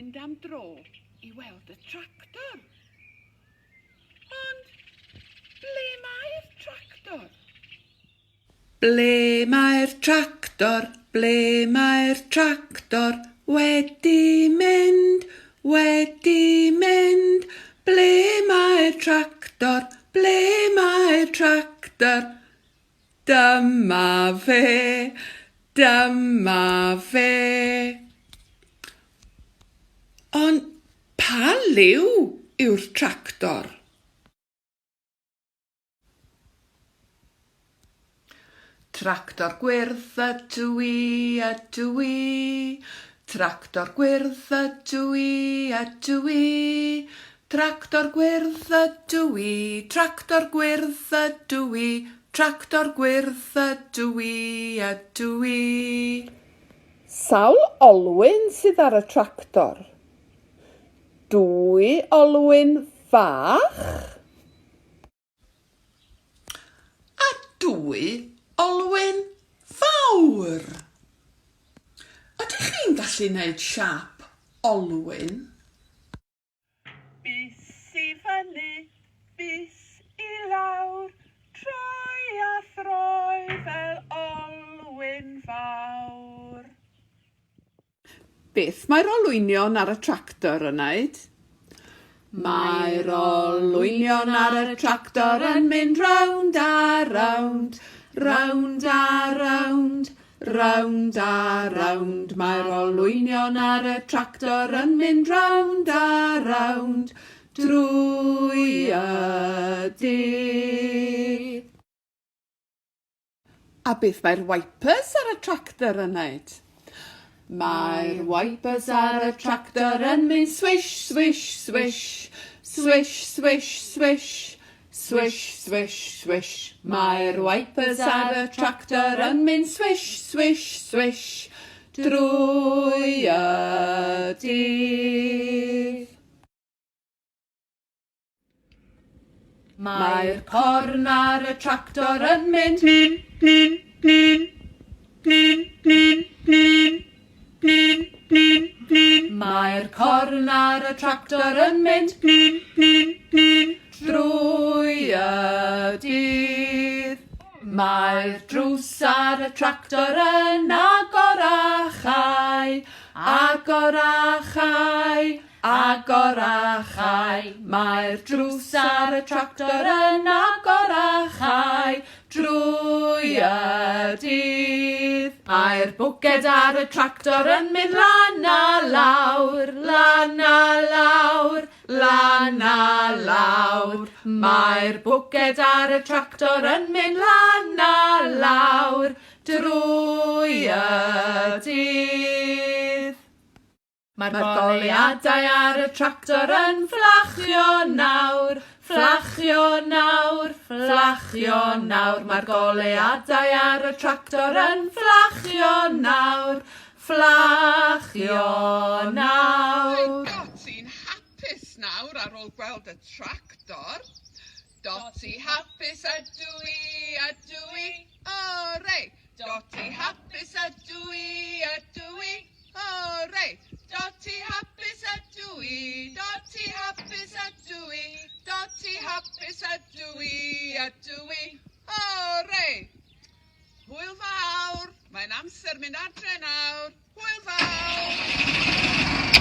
mynd am dro I weld y tractor. Ond, ble mae'r tractor? Ble mae'r tractor? Ble mae'r tractor? Wedi mynd, wedi mynd. Ble mae'r tractor? Ble mae'r tractor? Dyma fe, dyma fe. Ond pa liw yw'r tractor? Tractor gwyrdd ydw I, ydw I. Tractor gwyrdd ydw I, ydw I. Tractor gwyrdd ydw I, tractor gwyrdd ydw I. Tractor gwyrdd ydw I, ydw I. Sawl olwyn sydd ar y tractor? 2 olwyn fach A 2 olwyn fawr. Ydych chi'n gallu gwneud siap olwyn? Bys I fyny, bys I lawr, troi a throi fel olwyn fawr. Beth mae'r olwynion ar y tractor yn wneud? Mae'r olwynion ar y tractor yn mynd rownd a rownd, rownd a rownd, rownd a rownd. Mae'r olwynion ar y tractor yn mynd rownd a rownd, drwy y dydd. A beth mae'r wipers ar y tractor yn wneud? Mae'r wipers ar y tractor yn mynd swish, swish, swish, swish, swish, swish, swish, swish, swish. Mae'r wipers ar y tractor yn mynd swish, swish, swish, drwy y dydd. Mae'r corn ar y tractor yn mynd plin, plin, plin, plin, plin, plin. Plin, plin, plin. Mae'r corn ar y tractor yn mynd plin, plin, plin, drwy y dydd. Mae'r drws ar y tractor yn agor a chau, agor a chau, agor a chau. Mae'r drws ar y tractor yn agor a chau, drwy y dydd. Mae'r bwged ar y tractor yn mynd lan a lawr, lan a lawr, lan a lawr. Mae'r bwged ar y tractor yn mynd lan a lawr, drwy y dydd. Mae'r goleuadau ar y tractor yn fflachio nawr, fflachio nawr, fflachio nawr. Mae'r goleuadau ar y tractor yn fflachio nawr, fflachio nawr. Doti'n hapus nawr ar ôl gweld y tractor. Doti hapus ydw I, ydw I, ore. Doti hapus ydw I, ydw I, ore. Doti hapus ydw I, Doti hapus ydw I, Doti hapus ydw I, ydw I, ore. Hwyl fawr, mae'n amser mynd adre nawr. Hwyl fawr.